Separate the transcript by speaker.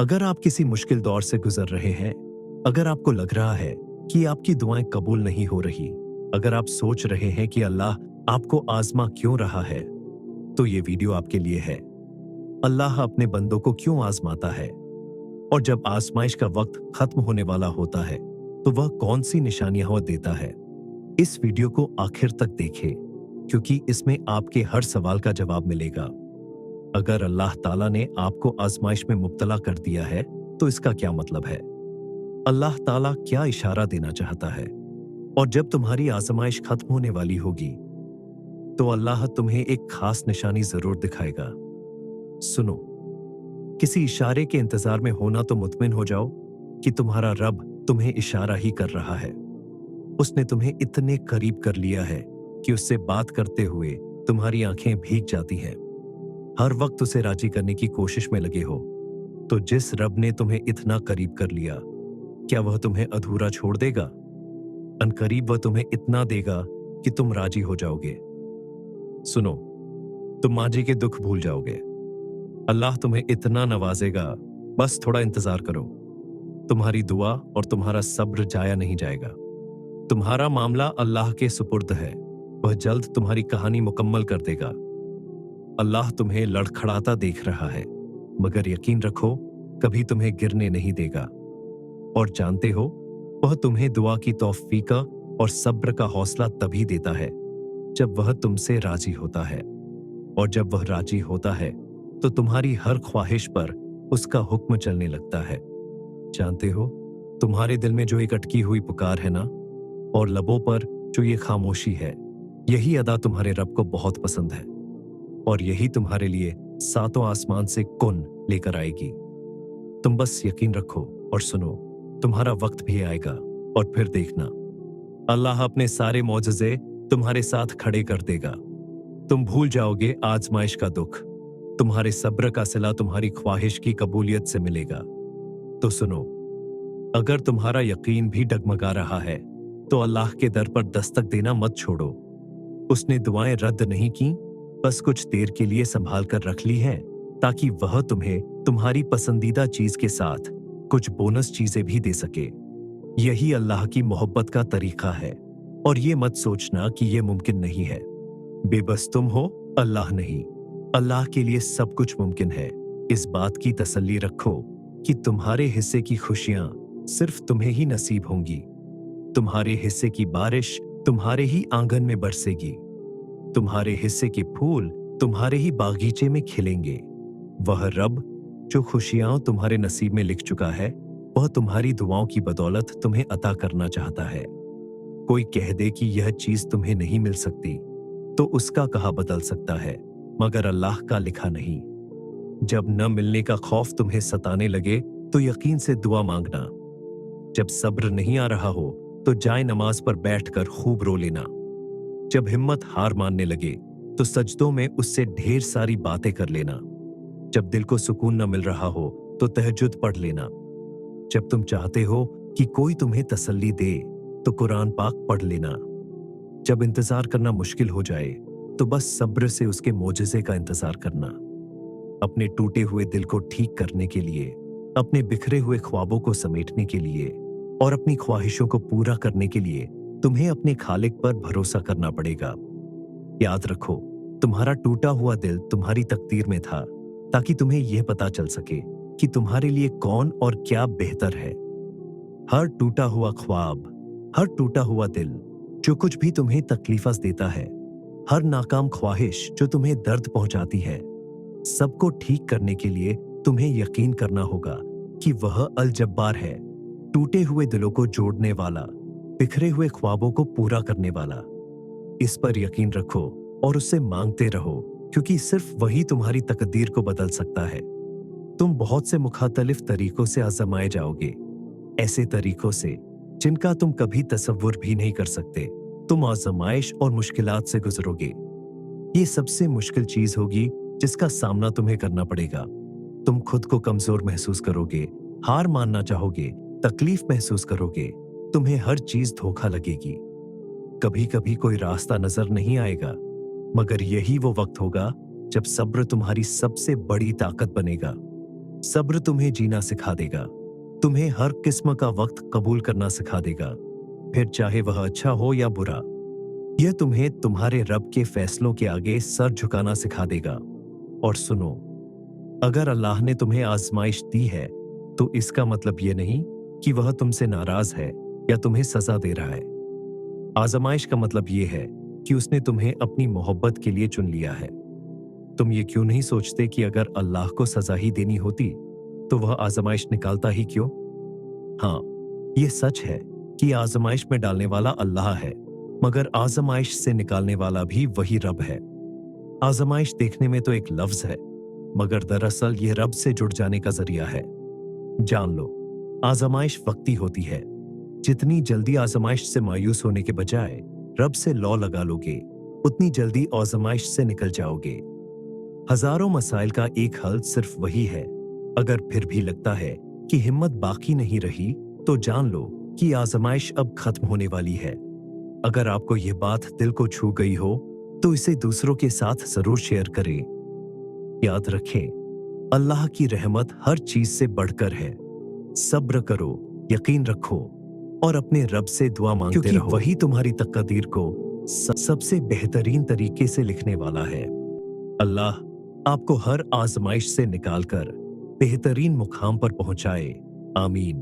Speaker 1: अगर आप किसी मुश्किल दौर से गुजर रहे हैं, अगर आपको लग रहा है कि आपकी दुआएं कबूल नहीं हो रही, अगर आप सोच रहे हैं कि अल्लाह आपको आजमा क्यों रहा है, तो ये वीडियो आपके लिए है। अल्लाह अपने बंदों को क्यों आजमाता है, और जब आजमाइश का वक्त खत्म होने वाला होता है, तो वह कौन सी निशानियां वह देता है। इस वीडियो को आखिर तक देखें, क्योंकि इसमें आपके हर सवाल का जवाब मिलेगा। अगर अल्लाह ताला ने आपको आजमाइश में मुब्तला कर दिया है, तो इसका क्या मतलब है? अल्लाह ताला क्या इशारा देना चाहता है? और जब तुम्हारी आजमाइश खत्म होने वाली होगी, तो अल्लाह तुम्हें एक खास निशानी जरूर दिखाएगा। सुनो, किसी इशारे के इंतजार में होना तो मुतमिन हो जाओ कि तुम्हारा रब तुम्हें इशारा ही कर रहा है। उसने तुम्हें इतने करीब कर लिया है कि उससे बात करते हुए तुम्हारी आंखें भीग जाती हैं। हर वक्त उसे राजी करने की कोशिश में लगे हो। तो जिस रब ने तुम्हें इतना करीब कर लिया, क्या वह तुम्हें अधूरा छोड़ देगा? अनकरीब वह तुम्हें इतना देगा कि तुम राजी हो जाओगे। सुनो, तुम माजी के दुख भूल जाओगे। अल्लाह तुम्हें इतना नवाजेगा, बस थोड़ा इंतजार करो। तुम्हारी दुआ और तुम्हारा सब्र जाया नहीं जाएगा। तुम्हारा मामला अल्लाह के सुपुर्द है। वह जल्द तुम्हारी कहानी मुकम्मल कर देगा। अल्लाह तुम्हें लड़खड़ाता देख रहा है, मगर यकीन रखो, कभी तुम्हें गिरने नहीं देगा। और जानते हो, वह तुम्हें दुआ की तौफीक और सब्र का हौसला तभी देता है जब वह तुमसे राजी होता है। और जब वह राजी होता है, तो तुम्हारी हर ख्वाहिश पर उसका हुक्म चलने लगता है। जानते हो, तुम्हारे दिल में जो एक अटकी हुई पुकार है ना, और लबों पर जो ये खामोशी है, यही अदा तुम्हारे रब को बहुत पसंद है। और यही तुम्हारे लिए सातों आसमान से कुन लेकर आएगी। तुम बस यकीन रखो और सुनो, तुम्हारा वक्त भी आएगा, और फिर देखना, अल्लाह अपने सारे मौजज़े तुम्हारे साथ खड़े कर देगा। तुम भूल जाओगे आजमाइश का दुख। तुम्हारे सब्र का सिला तुम्हारी ख्वाहिश की कबूलियत से मिलेगा। तो सुनो, अगर तुम्हारा यकीन भी डगमगा रहा है, तो अल्लाह के दर पर दस्तक देना मत छोड़ो। उसने दुआएं रद्द नहीं की, बस कुछ देर के लिए संभाल कर रख ली हैं, ताकि वह तुम्हें तुम्हारी पसंदीदा चीज के साथ कुछ बोनस चीजें भी दे सके। यही अल्लाह की मोहब्बत का तरीका है। और ये मत सोचना कि यह मुमकिन नहीं है। बेबस तुम हो, अल्लाह नहीं। अल्लाह के लिए सब कुछ मुमकिन है। इस बात की तसल्ली रखो कि तुम्हारे हिस्से की खुशियां सिर्फ तुम्हें ही नसीब होंगी। तुम्हारे हिस्से की बारिश तुम्हारे ही आंगन में बरसेगी। तुम्हारे हिस्से के फूल तुम्हारे ही बागीचे में खिलेंगे। वह रब जो खुशियां तुम्हारे नसीब में लिख चुका है, वह तुम्हारी दुआओं की बदौलत तुम्हें अता करना चाहता है। कोई कह दे कि यह चीज तुम्हें नहीं मिल सकती, तो उसका कहा बदल सकता है, मगर अल्लाह का लिखा नहीं। जब न मिलने का खौफ तुम्हें सताने लगे, तो यकीन से दुआ मांगना। जब सब्र नहीं आ रहा हो, तो जाए नमाज पर बैठकर खूब रो लेना। जब हिम्मत हार मानने लगे, तो सजदों में उससे ढेर सारी बातें कर लेना। जब दिल को सुकून न मिल रहा हो, तो तहज्जुद पढ़ लेना। जब तुम चाहते हो कि कोई तुम्हें तसल्ली दे, तो कुरान पाक पढ़ लेना। जब इंतजार करना मुश्किल हो जाए, तो बस सब्र से उसके मोजज़े का इंतजार करना। अपने टूटे हुए दिल को ठीक करने के लिए, अपने बिखरे हुए ख्वाबों को समेटने के लिए और अपनी ख्वाहिशों को पूरा करने के लिए तुम्हें अपने खालिक पर भरोसा करना पड़ेगा। याद रखो, तुम्हारा टूटा हुआ दिल तुम्हारी तकदीर में था, ताकि तुम्हें यह पता चल सके कि तुम्हारे लिए कौन और क्या बेहतर है। हर टूटा हुआ ख्वाब, हर टूटा हुआ दिल जो कुछ भी तुम्हें तकलीफस देता है, हर नाकाम ख्वाहिश जो तुम्हें दर्द पहुंचाती है, सबको ठीक करने के लिए तुम्हें यकीन करना होगा कि वह अल जब्बार है, टूटे हुए दिलों को जोड़ने वाला, बिखरे हुए ख्वाबों को पूरा करने वाला। इस पर यकीन रखो और उससे मांगते रहो, क्योंकि सिर्फ वही तुम्हारी तकदीर को बदल सकता है। तुम बहुत से मुखातलिफ तरीकों से आजमाए जाओगे, ऐसे तरीकों से जिनका तुम कभी तसव्वुर भी नहीं कर सकते। तुम आजमाइश और मुश्किलात से गुजरोगे। ये सबसे मुश्किल चीज होगी जिसका सामना तुम्हें करना पड़ेगा। तुम खुद को कमजोर महसूस करोगे, हार मानना चाहोगे, तकलीफ महसूस करोगे, तुम्हें हर चीज धोखा लगेगी। कभी कभी कोई रास्ता नजर नहीं आएगा, मगर यही वो वक्त होगा जब सब्र तुम्हारी सबसे बड़ी ताकत बनेगा। सब्र तुम्हें जीना सिखा देगा, तुम्हें हर किस्म का वक्त कबूल करना सिखा देगा, फिर चाहे वह अच्छा हो या बुरा। यह तुम्हें तुम्हारे रब के फैसलों के आगे सर झुकाना सिखा देगा। और सुनो, अगर अल्लाह ने तुम्हें आजमाइश दी है तो इसका मतलब यह नहीं कि वह तुमसे नाराज है या तुम्हें सजा दे रहा है। आजमाइश का मतलब यह है कि उसने तुम्हें अपनी मोहब्बत के लिए चुन लिया है। तुम ये क्यों नहीं सोचते कि अगर अल्लाह को सजा ही देनी होती तो वह आजमाइश निकालता ही क्यों? हाँ, यह सच है कि आजमाइश में डालने वाला अल्लाह है, मगर आजमाइश से निकालने वाला भी वही रब है। आजमाइश देखने में तो एक लफ्ज है, मगर दरअसल यह रब से जुड़ जाने का जरिया है। जान लो, आजमाइश वक्ती होती है। जितनी जल्दी आजमाइश से मायूस होने के बजाय रब से लौ लगा लोगे, उतनी जल्दी आजमाइश से निकल जाओगे। हजारों मसाइल का एक हल सिर्फ वही है। अगर फिर भी लगता है कि हिम्मत बाकी नहीं रही, तो जान लो कि आजमाइश अब खत्म होने वाली है। अगर आपको यह बात दिल को छू गई हो तो इसे दूसरों के साथ जरूर शेयर करें। याद रखें, अल्लाह की रहमत हर चीज से बढ़कर है। सब्र करो, यकीन रखो और अपने रब से दुआ मांगते रहो, वही तुम्हारी तकदीर को सबसे बेहतरीन तरीके से लिखने वाला है। अल्लाह आपको हर आजमाइश से निकालकर बेहतरीन मुकाम पर पहुंचाए। आमीन।